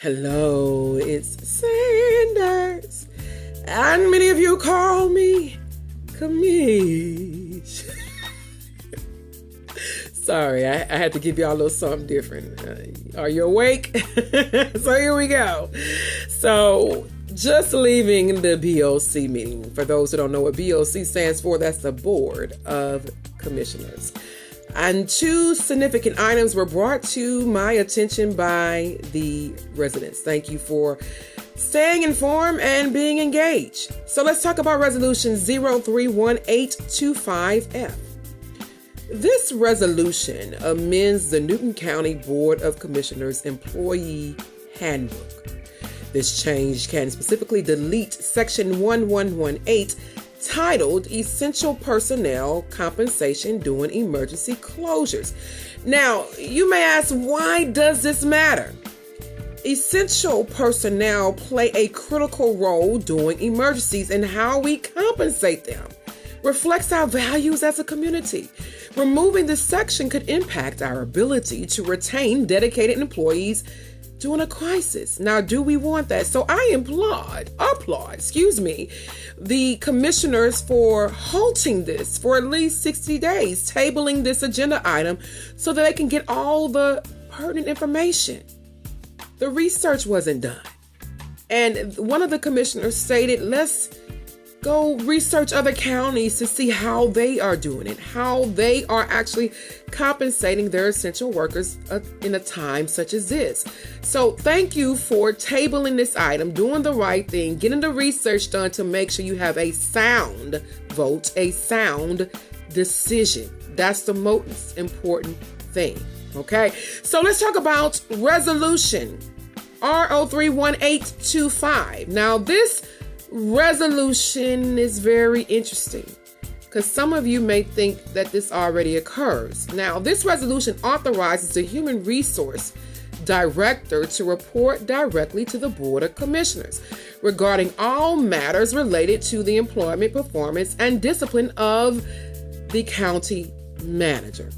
Hello, it's Sanders, and many of you call me Kamish. Sorry, I had to give y'all a little something different. Are you awake? So here we go. So just leaving the BOC meeting. For those who don't know what BOC stands for, that's the Board of Commissioners. And two significant items were brought to my attention by the residents. Thank you for staying informed and being engaged. So let's talk about Resolution 031825F. This resolution amends the Newton County Board of Commissioners Employee Handbook. This change can specifically delete Section 1118 titled Essential Personnel Compensation During Emergency Closures. Now, you may ask, why does this matter? Essential personnel play a critical role during emergencies, and how we compensate them reflects our values as a community. Removing this section could impact our ability to retain dedicated employees during a crisis. Now, do we want that? So I applaud, the commissioners for halting this for at least 60 days, tabling this agenda item so that they can get all the pertinent information. The research wasn't done. And one of the commissioners stated, let's go research other counties to see how they are doing it, how they are actually compensating their essential workers in a time such as this. So thank you for tabling this item, doing the right thing, getting the research done to make sure you have a sound vote, a sound decision. That's the most important thing. Okay, so let's talk about Resolution R031825. Now, this resolution is very interesting because some of you may think that this already occurs. Now, this resolution authorizes the Human Resource Director to report directly to the Board of Commissioners regarding all matters related to the employment, performance, and discipline of the county manager.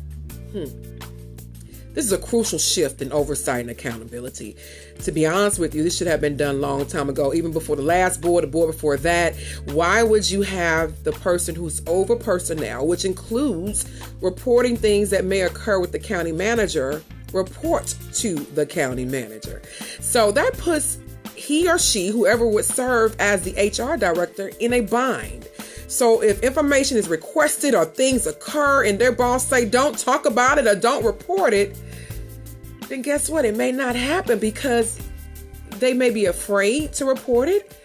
This is a crucial shift in oversight and accountability. To be honest with you, this should have been done a long time ago, even before the last board, the board before that. Why would you have the person who's over personnel, which includes reporting things that may occur with the county manager, report to the county manager? So that puts he or she, whoever would serve as the HR director, in a bind. So if information is requested or things occur and their boss say don't talk about it or don't report it, then guess what? It may not happen because they may be afraid to report it,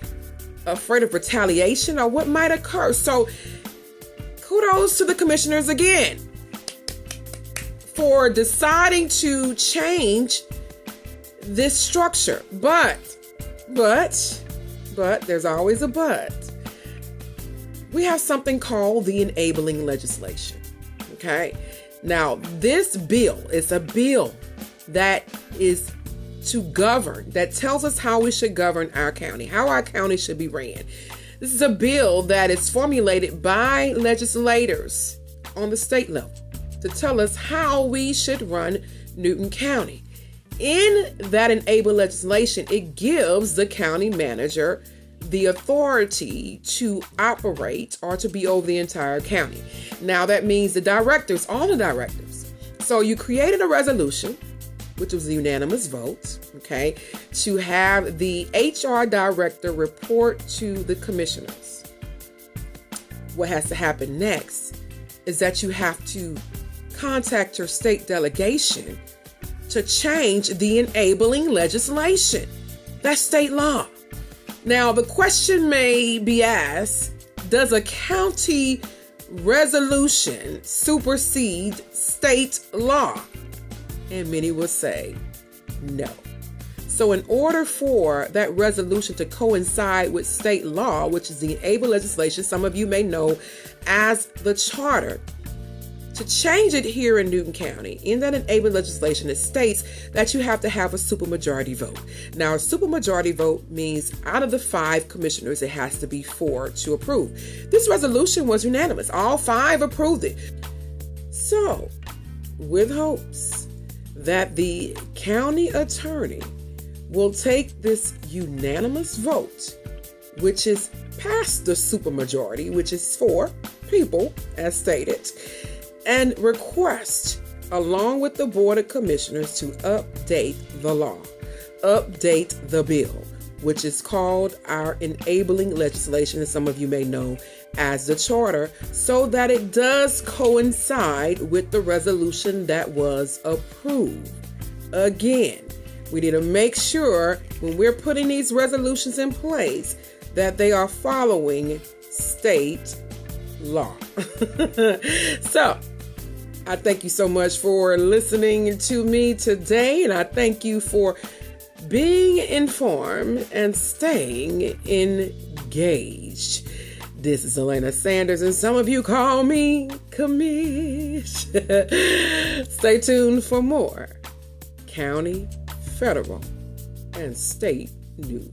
afraid of retaliation or what might occur. So kudos to the commissioners again for deciding to change this structure. But there's always a but. We have something called the enabling legislation. Okay. Now, this bill is a bill that is to govern, that tells us how we should govern our county, how our county should be ran. This is a bill that is formulated by legislators on the state level to tell us how we should run Newton County. In that enable legislation, it gives the county manager the authority to operate or to be over the entire county. Now that means the directors, all the directors. So you created a resolution, which was a unanimous vote, okay, to have the HR director report to the commissioners. What has to happen next is that you have to contact your state delegation to change the enabling legislation. That's state law. Now, the question may be asked, does a county resolution supersede state law? And many will say no. So in order for that resolution to coincide with state law, which is the enable legislation, some of you may know as the charter, to change it here in Newton County, in that enable legislation, it states that you have to have a supermajority vote. Now, a supermajority vote means out of the 5 commissioners, it has to be 4 to approve. This resolution was unanimous. All 5 approved it. So, with hopes that the county attorney will take this unanimous vote, which is past the supermajority, which is 4 people, as stated, and request, along with the Board of Commissioners, to update the law, update the bill, which is called our enabling legislation, as some of you may know as the charter, so that it does coincide with the resolution that was approved. Again, we need to make sure when we're putting these resolutions in place that they are following state law. So, I thank you so much for listening to me today, and I thank you for being informed and staying engaged. This is Elena Sanders, and some of you call me Commish. Stay tuned for more county, federal, and state news.